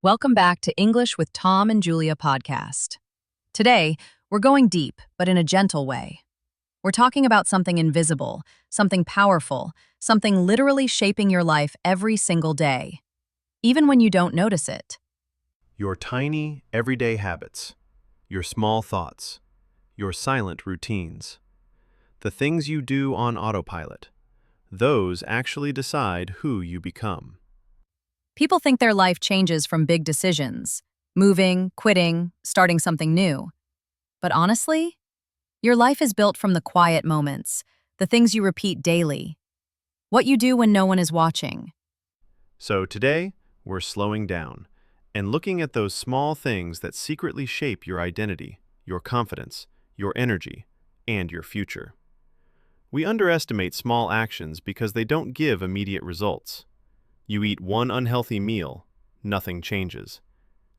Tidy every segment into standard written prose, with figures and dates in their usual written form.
Welcome back to English with Tom and Julia podcast. Today, we're going deep, but in a gentle way. We're talking about something invisible, something powerful, something literally shaping your life every single day, even when you don't notice it. Your tiny, everyday habits, your small thoughts, your silent routines, the things you do on autopilot, those actually decide who you become. People think their life changes from big decisions, moving, quitting, starting something new. But honestly, your life is built from the quiet moments, the things you repeat daily, what you do when no one is watching. So today, we're slowing down and looking at those small things that secretly shape your identity, your confidence, your energy, and your future. We underestimate small actions because they don't give immediate results. You eat one unhealthy meal, nothing changes.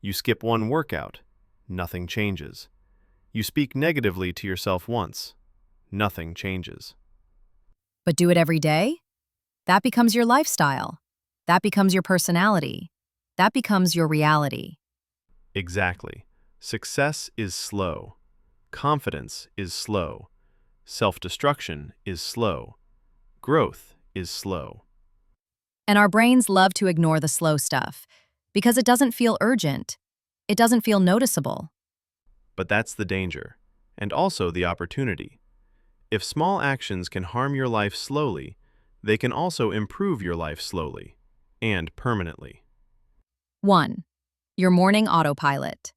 You skip one workout, nothing changes. You speak negatively to yourself once, nothing changes. But do it every day? That becomes your lifestyle. That becomes your personality. That becomes your reality. Exactly. Success is slow. Confidence is slow. Self-destruction is slow. Growth is slow. And our brains love to ignore the slow stuff because it doesn't feel urgent. It doesn't feel noticeable. But that's the danger, and also the opportunity. If small actions can harm your life slowly, they can also improve your life slowly and permanently. 1. Your morning autopilot.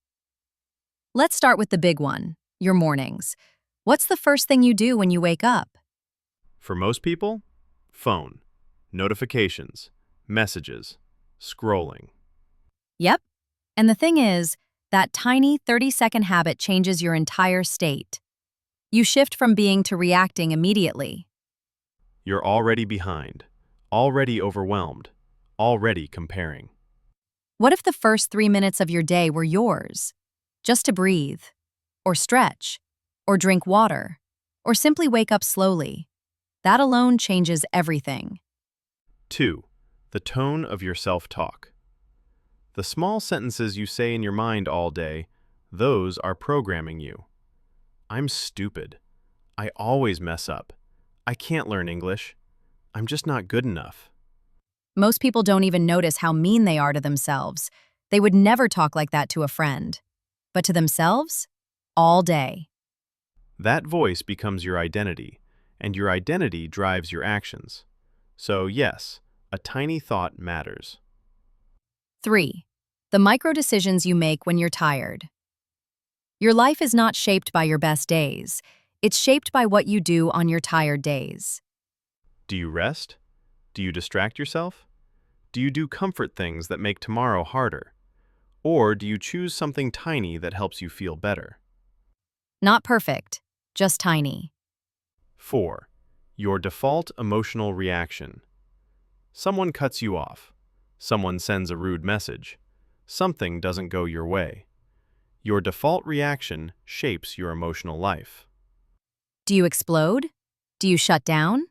Let's start with the big one, your mornings. What's the first thing you do when you wake up? For most people, phone, notifications, messages, scrolling. Yep. And the thing is, that tiny 30-second habit changes your entire state. You shift from being to reacting immediately. You're already behind, already overwhelmed, already comparing. What if the first 3 minutes of your day were yours? Just to breathe, or stretch, or drink water, or simply wake up slowly. That alone changes everything. 2. The tone of your self-talk. The small sentences you say in your mind all day, those are programming you. I'm stupid. I always mess up. I can't learn English. I'm just not good enough. Most people don't even notice how mean they are to themselves. They would never talk like that to a friend. But to themselves, all day. That voice becomes your identity, and your identity drives your actions. So yes, a tiny thought matters. 3. The micro decisions you make when you're tired. Your life is not shaped by your best days. It's shaped by what you do on your tired days. Do you rest? Do you distract yourself? Do you do comfort things that make tomorrow harder? Or do you choose something tiny that helps you feel better? Not perfect, just tiny. 4. Your default emotional reaction. Someone cuts you off. Someone sends a rude message. Something doesn't go your way. Your default reaction shapes your emotional life. Do you explode? Do you shut down?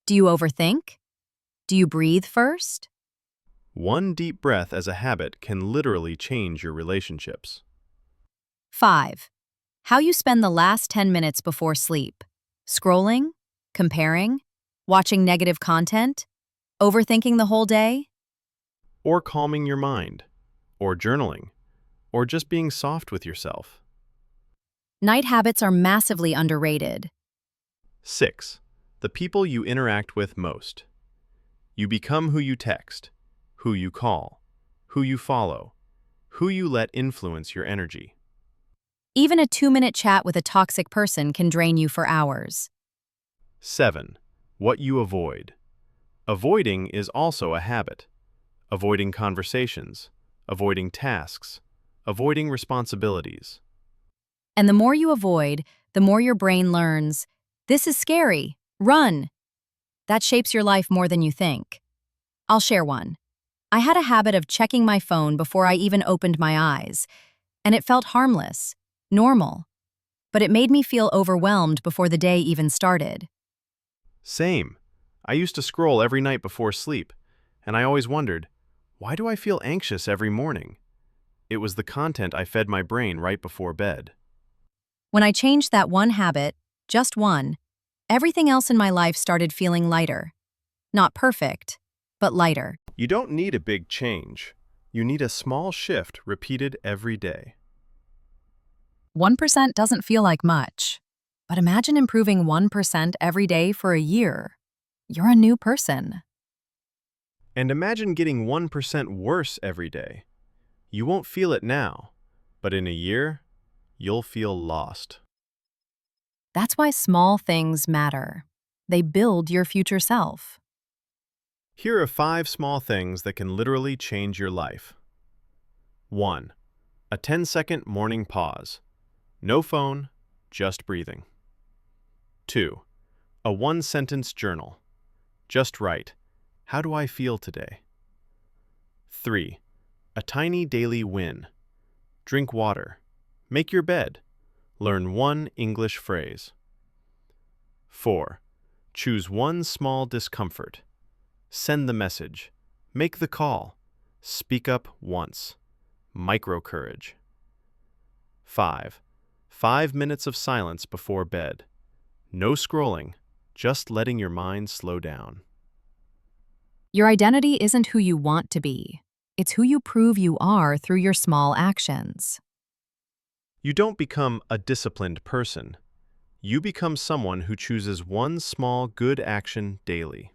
Do you overthink? Do you breathe first? One deep breath as a habit can literally change your relationships. 5. How you spend the last 10 minutes before sleep. Scrolling? Comparing? Watching negative content? Overthinking the whole day? Or calming your mind. Or journaling. Or just being soft with yourself. Night habits are massively underrated. 6. The people you interact with most. You become who you text, who you call, who you follow, who you let influence your energy. Even a 2-minute chat with a toxic person can drain you for hours. 7. What you avoid. Avoiding is also a habit. Avoiding conversations, avoiding tasks, avoiding responsibilities. And the more you avoid, the more your brain learns, this is scary, run. That shapes your life more than you think. I'll share one. I had a habit of checking my phone before I even opened my eyes, and it felt harmless, normal, but it made me feel overwhelmed before the day even started. Same. I used to scroll every night before sleep, and I always wondered, why do I feel anxious every morning? It was the content I fed my brain right before bed. When I changed that one habit, just one, everything else in my life started feeling lighter. Not perfect, but lighter. You don't need a big change. You need a small shift repeated every day. 1% doesn't feel like much, but imagine improving 1% every day for a year. You're a new person. And imagine getting 1% worse every day. You won't feel it now, but in a year, you'll feel lost. That's why small things matter. They build your future self. Here are 5 small things that can literally change your life. 1. A 10-second morning pause. No phone, just breathing. 2. A 1-sentence journal. Just write, how do I feel today? 3. A tiny daily win. Drink water. Make your bed. Learn one English phrase. 4. Choose one small discomfort. Send the message. Make the call. Speak up once. Micro courage. 5. 5 minutes of silence before bed. No scrolling, just letting your mind slow down. Your identity isn't who you want to be. It's who you prove you are through your small actions. You don't become a disciplined person. You become someone who chooses one small good action daily.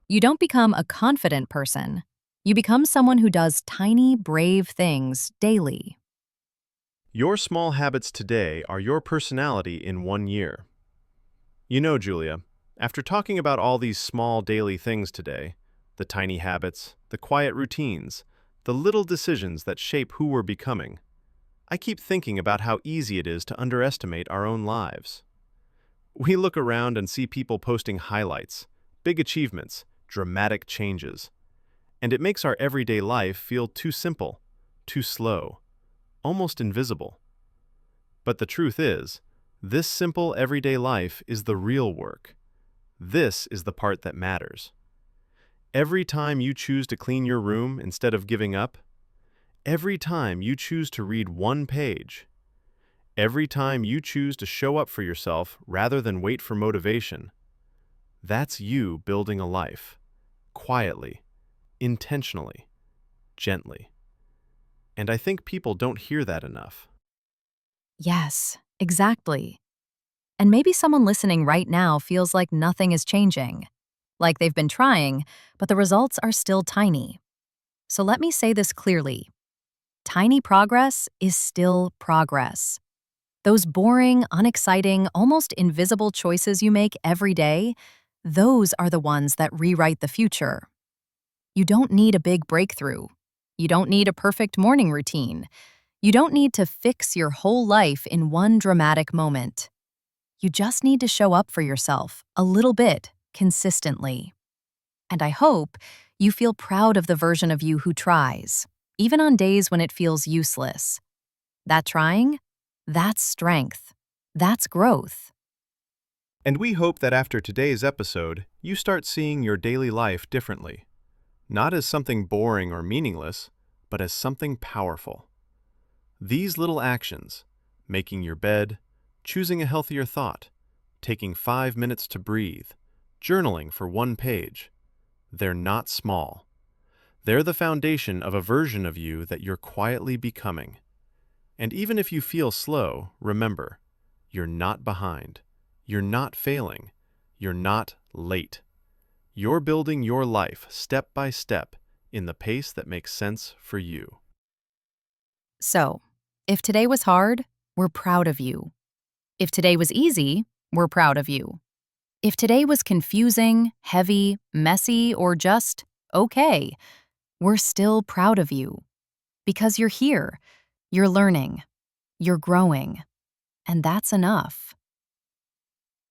You don't become a confident person. You become someone who does tiny, brave things daily. Your small habits today are your personality in 1 year. You know, Julia, after talking about all these small daily things today, the tiny habits, the quiet routines, the little decisions that shape who we're becoming, I keep thinking about how easy it is to underestimate our own lives. We look around and see people posting highlights, big achievements, dramatic changes, and it makes our everyday life feel too simple, too slow, almost invisible. But the truth is, this simple everyday life is the real work. This is the part that matters. Every time you choose to clean your room instead of giving up, every time you choose to read one page, every time you choose to show up for yourself rather than wait for motivation, that's you building a life, quietly, intentionally, gently. And I think people don't hear that enough. Yes, exactly. And maybe someone listening right now feels like nothing is changing, like they've been trying, but the results are still tiny. So let me say this clearly. Tiny progress is still progress. Those boring, unexciting, almost invisible choices you make every day, those are the ones that rewrite the future. You don't need a big breakthrough. You don't need a perfect morning routine. You don't need to fix your whole life in one dramatic moment. You just need to show up for yourself a little bit, consistently. And I hope you feel proud of the version of you who tries, even on days when it feels useless. That trying? That's strength. That's growth. And we hope that after today's episode, you start seeing your daily life differently. Not as something boring or meaningless, but as something powerful. These little actions, making your bed, choosing a healthier thought, taking 5 minutes to breathe, journaling for one page, they're not small. They're the foundation of a version of you that you're quietly becoming. And even if you feel slow, remember, you're not behind. You're not failing. You're not late. You're building your life step by step in the pace that makes sense for you. So, if today was hard, we're proud of you. If today was easy, we're proud of you. If today was confusing, heavy, messy, or just okay, we're still proud of you. Because you're here, you're learning, you're growing, and that's enough.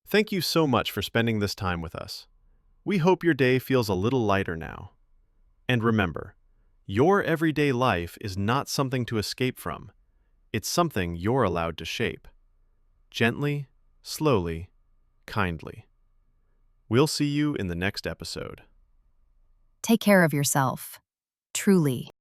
Thank you so much for spending this time with us. We hope your day feels a little lighter now. And remember, your everyday life is not something to escape from. It's something you're allowed to shape. Gently, slowly, kindly. We'll see you in the next episode. Take care of yourself. Truly.